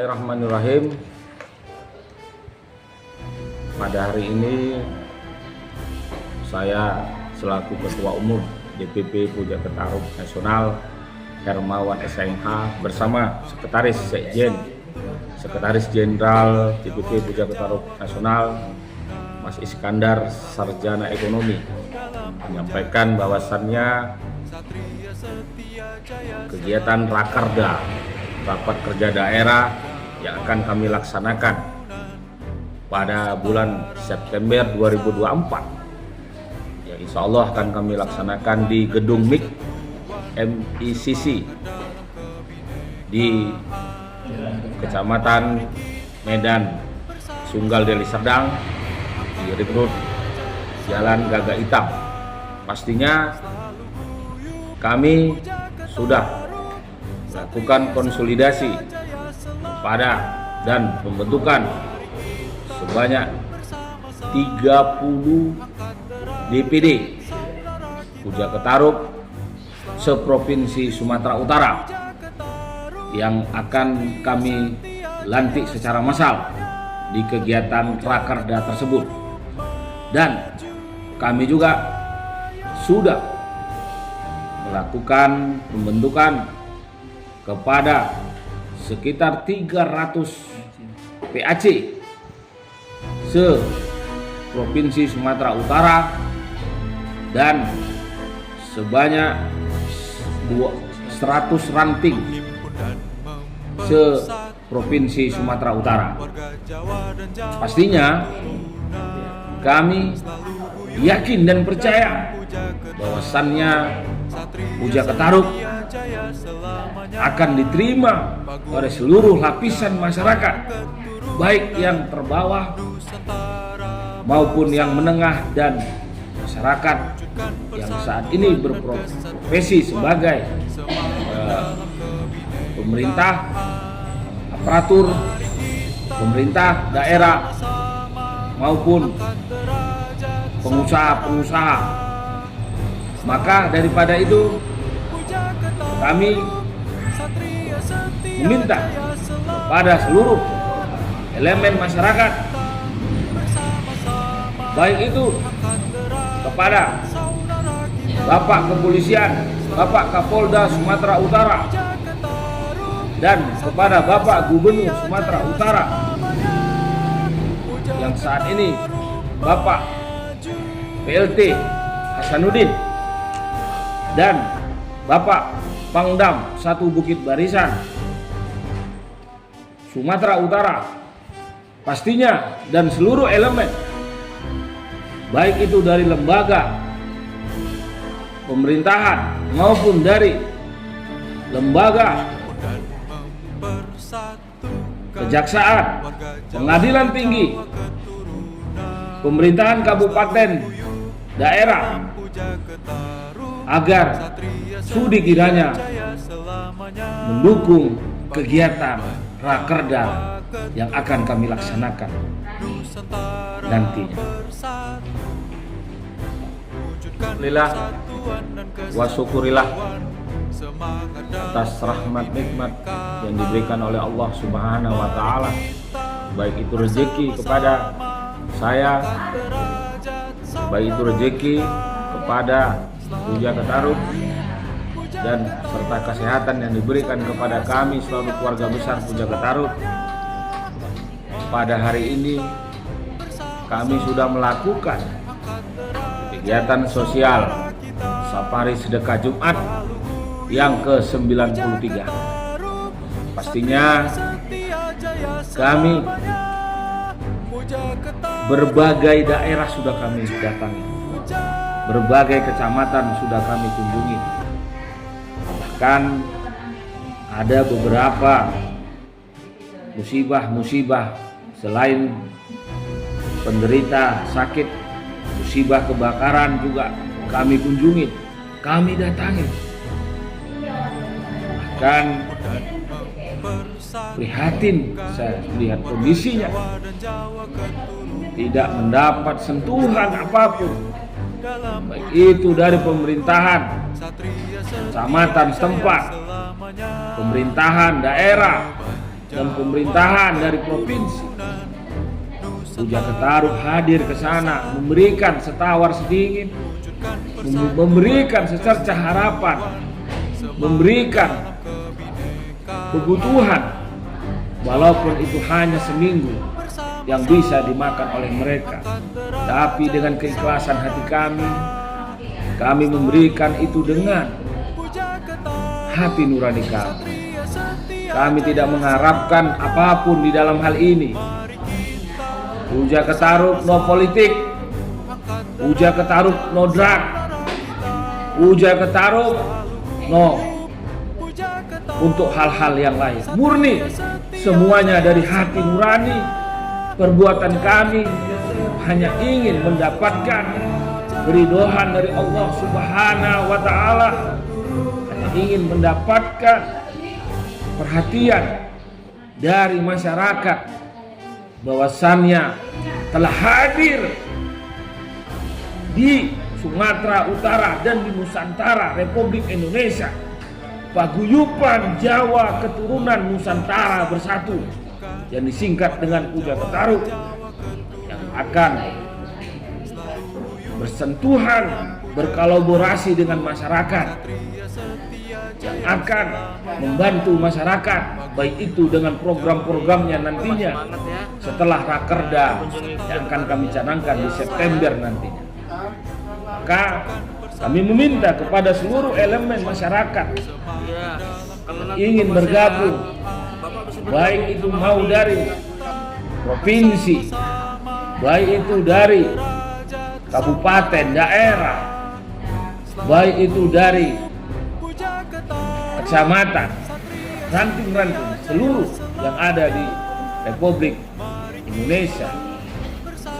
Bismillahirrahmanirrahim. Pada hari ini saya selaku Ketua Umum DPP Puja Ketaruk Nasional Hermawan SMH bersama Sekretaris Sekjen Sekretaris Jenderal DPP Puja Ketaruk Nasional Mas Iskandar Sarjana Ekonomi menyampaikan bahwasannya kegiatan Rakerda Rapat Kerja Daerah yang akan kami laksanakan pada bulan September 2024 yang insya Allah akan kami laksanakan di Gedung MIK MICC di Kecamatan Medan Sunggal Deli Serdang di Ring Jalan Gagak Hitam. Pastinya kami sudah melakukan konsolidasi pada dan pembentukan sebanyak 30 DPD Puja Ketaruk seprovinsi Sumatera Utara yang akan kami lantik secara massal di kegiatan Rakerda tersebut. Dan kami juga sudah melakukan pembentukan kepada sekitar 300 PAC se-Provinsi Sumatera Utara dan sebanyak 100 ranting se-Provinsi Sumatera Utara. Pastinya kami yakin dan percaya bahwasannya Puja Ketaruk akan diterima oleh seluruh lapisan masyarakat, baik yang terbawah maupun yang menengah dan masyarakat yang saat ini berprofesi sebagai pemerintah, aparatur pemerintah daerah maupun pengusaha-pengusaha. Maka daripada itu kami meminta kepada seluruh elemen masyarakat, baik itu kepada Bapak Kepolisian, Bapak Kapolda Sumatera Utara, dan kepada Bapak Gubernur Sumatera Utara yang saat ini Bapak PLT Hasanuddin dan Bapak Pangdam 1 Bukit Barisan Sumatera Utara, pastinya, dan seluruh elemen baik itu dari lembaga pemerintahan maupun dari lembaga kejaksaan, pengadilan tinggi, pemerintahan kabupaten, daerah, agar sudi kiranya mendukung kegiatan Rakerda yang akan kami laksanakan nantinya. Alhamdulillah wa syukurillah atas rahmat nikmat yang diberikan oleh Allah Subhanahu wa taala, baik itu rezeki kepada saya, baik itu rezeki kepada Puja Ketaruk, dan serta kesehatan yang diberikan kepada kami selalu keluarga besar Puja Ketaruk. Pada hari ini kami sudah melakukan kegiatan sosial Safari Sedekah Jumat yang ke-93. Pastinya kami berbagai daerah sudah kami datangi, berbagai kecamatan sudah kami kunjungi. Bahkan ada beberapa musibah-musibah selain penderita sakit, musibah kebakaran juga kami kunjungi, kami datangi. Bahkan prihatin saya lihat kondisinya, tidak mendapat sentuhan apapun, baik itu dari pemerintahan kecamatan setempat, pemerintahan daerah, dan pemerintahan dari provinsi. Puja Ketarup hadir ke sana, memberikan setawar sedingin, memberikan secercah harapan, memberikan kebutuhan, walaupun itu hanya seminggu yang bisa dimakan oleh mereka. Tapi dengan keikhlasan hati kami memberikan itu dengan hati nurani kami. Kami tidak mengharapkan apapun di dalam hal ini. Puja Ketarup no politik, Puja Ketarup no drug, Puja Ketarup no untuk hal-hal yang lain. Murni semuanya dari hati nurani. Perbuatan kami hanya ingin mendapatkan keridhaan dari Allah Subhanahu wa Ta'ala, hanya ingin mendapatkan perhatian dari masyarakat bahwasannya telah hadir di Sumatera Utara dan di Nusantara Republik Indonesia paguyuban Jawa keturunan Nusantara bersatu yang disingkat dengan Puja Ketarup, yang akan bersentuhan, berkolaborasi dengan masyarakat, yang akan membantu masyarakat, baik itu dengan program-programnya nantinya setelah Rakerda yang akan kami canangkan di September nantinya. Maka kami meminta kepada seluruh elemen masyarakat yang ingin bergabung, baik itu mau dari provinsi, baik itu dari kabupaten, daerah, baik itu dari kecamatan, ranting-ranting seluruh yang ada di Republik Indonesia.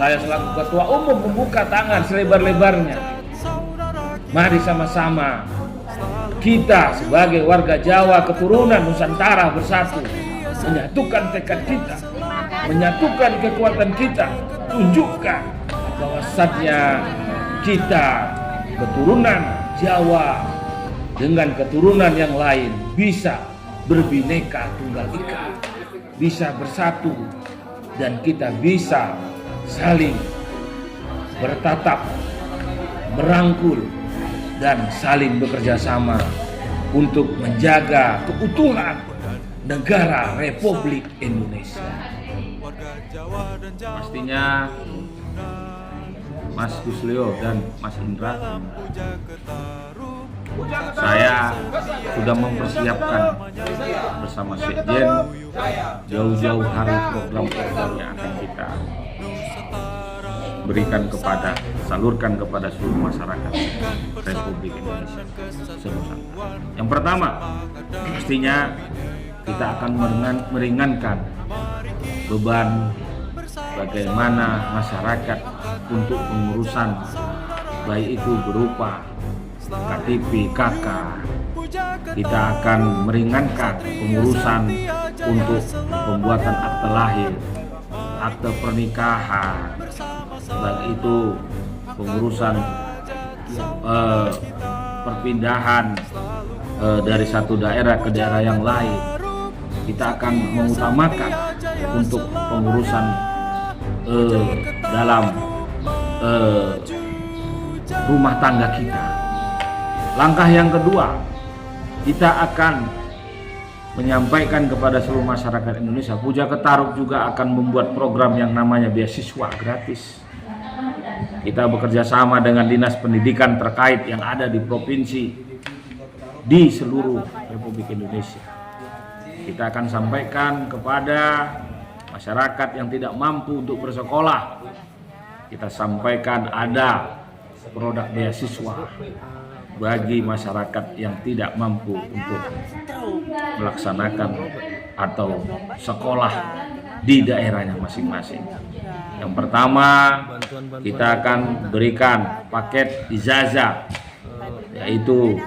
Saya selaku Ketua Umum membuka tangan selebar-lebarnya. Mari sama-sama kita sebagai warga Jawa keturunan Nusantara bersatu, menyatukan tekad kita, menyatukan kekuatan kita, tunjukkan bahwasannya kita keturunan Jawa dengan keturunan yang lain bisa berbineka tunggal ika, bisa bersatu, dan kita bisa saling bertatap, merangkul, dan saling bekerja sama untuk menjaga keutuhan negara Republik Indonesia. Pastinya Mas Gusleo dan Mas Indra, saya sudah mempersiapkan bersama Sekjen jauh-jauh hari program-program yang akan kita berikan salurkan kepada seluruh masyarakat Republik Indonesia senusantara. Yang pertama, pastinya kita akan meringankan beban bagaimana masyarakat untuk pengurusan, baik itu berupa KTP, KK. Kita akan meringankan pengurusan untuk pembuatan akte lahir, akte pernikahan, baik itu pengurusan perpindahan dari satu daerah ke daerah yang lain. Kita akan mengutamakan untuk pengurusan dalam rumah tangga kita. Langkah yang kedua, kita akan menyampaikan kepada seluruh masyarakat Indonesia, Puja Ketarup juga akan membuat program yang namanya beasiswa gratis. Kita bekerja sama dengan dinas pendidikan terkait yang ada di provinsi di seluruh Republik Indonesia. Kita akan sampaikan kepada masyarakat yang tidak mampu untuk bersekolah. Kita sampaikan ada produk beasiswa bagi masyarakat yang tidak mampu untuk melaksanakan atau sekolah di daerahnya masing-masing. Yang pertama, kita akan berikan paket ijazah, yaitu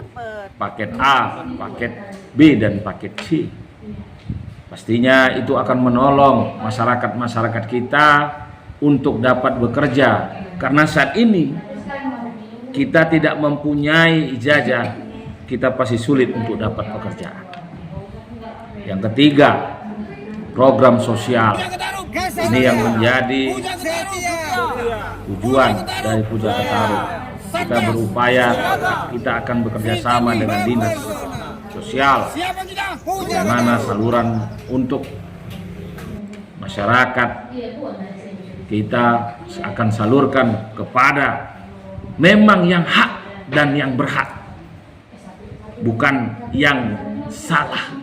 paket A, paket B, dan paket C. Pastinya itu akan menolong masyarakat-masyarakat kita untuk dapat bekerja, karena saat ini kita tidak mempunyai ijazah, kita pasti sulit untuk dapat pekerjaan. Yang ketiga, program sosial. Ini yang menjadi tujuan dari Puja Ketarup. Kita berupaya, kita akan bekerja sama dengan dinas sosial, bagaimana saluran untuk masyarakat kita akan salurkan kepada memang yang hak dan yang berhak, bukan yang salah.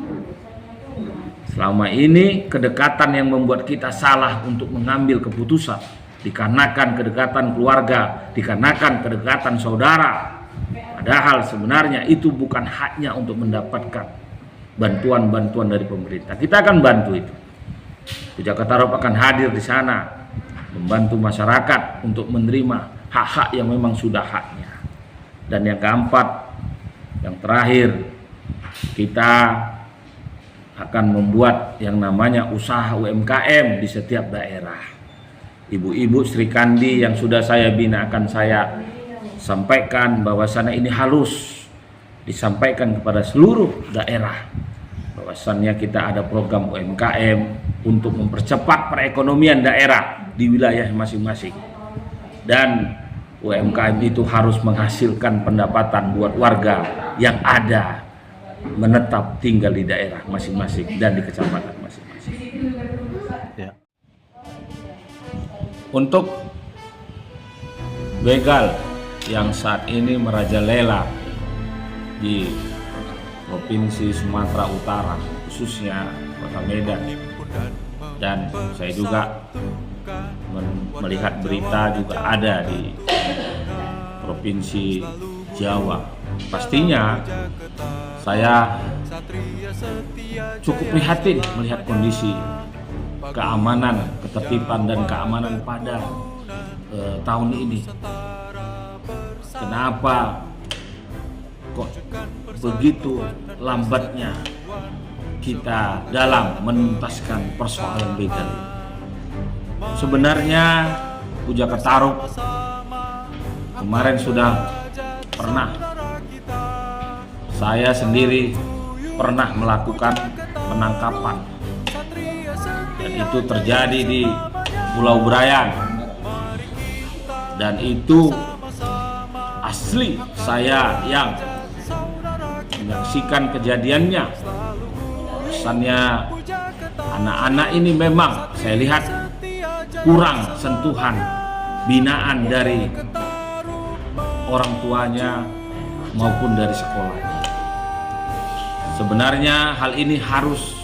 Selama ini kedekatan yang membuat kita salah untuk mengambil keputusan, dikarenakan kedekatan keluarga, dikarenakan kedekatan saudara, padahal sebenarnya itu bukan haknya untuk mendapatkan bantuan-bantuan dari pemerintah. Kita akan bantu itu. Puja Ketarup akan hadir di sana membantu masyarakat untuk menerima hak-hak yang memang sudah haknya. Dan yang keempat, yang terakhir, kita akan membuat yang namanya usaha UMKM di setiap daerah. Ibu-ibu Sri Kandi yang sudah saya bina akan saya sampaikan bahwasannya ini harus disampaikan kepada seluruh daerah, bahwasannya kita ada program UMKM untuk mempercepat perekonomian daerah di wilayah masing-masing. Dan UMKM itu harus menghasilkan pendapatan buat warga yang ada menetap tinggal di daerah masing-masing dan di kecamatan masing-masing. Ya. Untuk begal yang saat ini merajalela di Provinsi Sumatera Utara, khususnya Kota Medan, dan saya juga melihat berita juga ada di Provinsi Jawa. Pastinya saya cukup prihatin melihat kondisi keamanan, ketertiban dan keamanan pada tahun ini. Kenapa kok begitu lambatnya kita dalam menuntaskan persoalan begal? Sebenarnya Puja Ketarup kemarin sudah pernah, saya sendiri pernah melakukan penangkapan, dan itu terjadi di Pulau Brayan, dan itu asli saya yang menyaksikan kejadiannya. Pesannya anak-anak ini memang saya lihat kurang sentuhan binaan dari orang tuanya maupun dari sekolahnya. Sebenarnya hal ini harus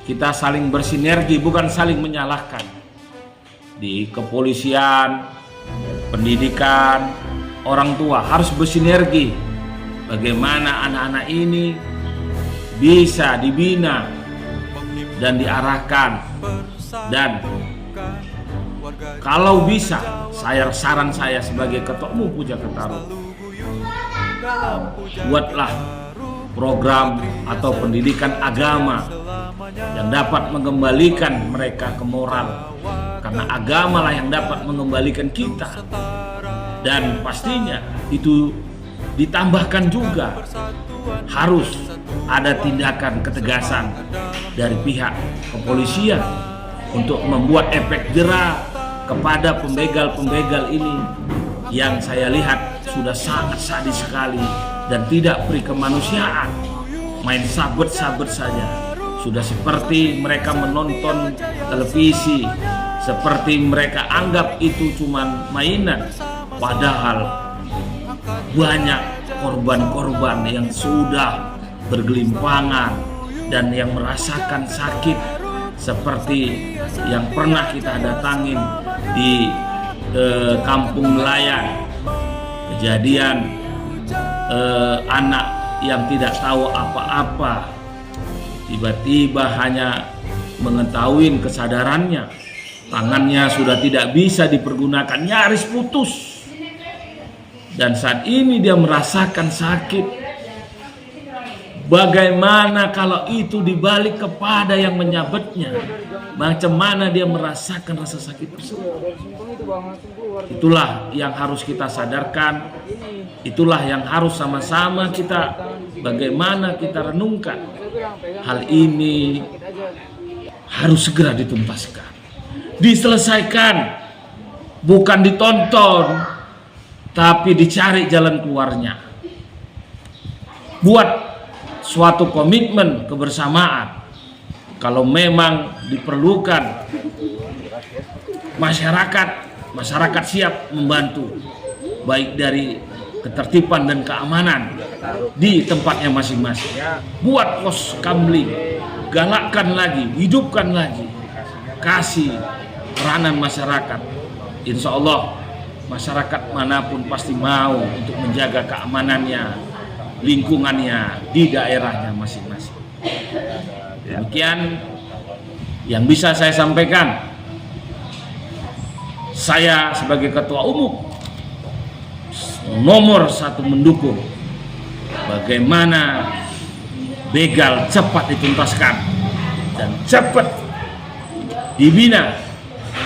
kita saling bersinergi, bukan saling menyalahkan. Di kepolisian, pendidikan, orang tua harus bersinergi. Bagaimana anak-anak ini bisa dibina dan diarahkan, dan kalau bisa, saran saya sebagai ketua umum Puja Ketarup, buatlah program atau pendidikan agama yang dapat mengembalikan mereka ke moral, karena agama lah yang dapat mengembalikan kita. Dan pastinya itu ditambahkan juga harus ada tindakan ketegasan dari pihak kepolisian untuk membuat efek jera kepada pembegal-pembegal ini yang saya lihat sudah sangat sadis sekali dan tidak beri kemanusiaan. Main sabet-sabet saja, sudah seperti mereka menonton televisi, seperti mereka anggap itu cuma mainan, padahal banyak korban-korban yang sudah bergelimpangan dan yang merasakan sakit, seperti yang pernah kita datangin di Kampung Nelayan, kejadian anak yang tidak tahu apa-apa tiba-tiba hanya mengetahui kesadarannya, tangannya sudah tidak bisa dipergunakan, nyaris putus, dan saat ini dia merasakan sakit. Bagaimana kalau itu dibalik kepada yang menyabetnya? Macam mana dia merasakan rasa sakit tersebut? Itulah yang harus kita sadarkan. Itulah yang harus sama-sama kita, bagaimana kita renungkan. Hal ini harus segera dituntaskan, diselesaikan, bukan ditonton, tapi dicari jalan keluarnya. Buat suatu komitmen kebersamaan. Kalau memang diperlukan, masyarakat siap membantu, baik dari ketertiban dan keamanan di tempatnya masing-masing. Buat pos kamling, galakkan lagi, hidupkan lagi, kasih peranan masyarakat. Insya Allah masyarakat manapun pasti mau untuk menjaga keamanannya, lingkungannya di daerahnya masing-masing. Demikian yang bisa saya sampaikan. Saya sebagai ketua umum nomor 1 mendukung bagaimana begal cepat dituntaskan dan cepat dibina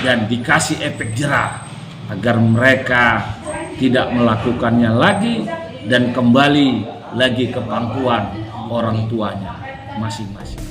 dan dikasih efek jerah agar mereka tidak melakukannya lagi dan kembali lagi ke pangkuan orang tuanya masing-masing.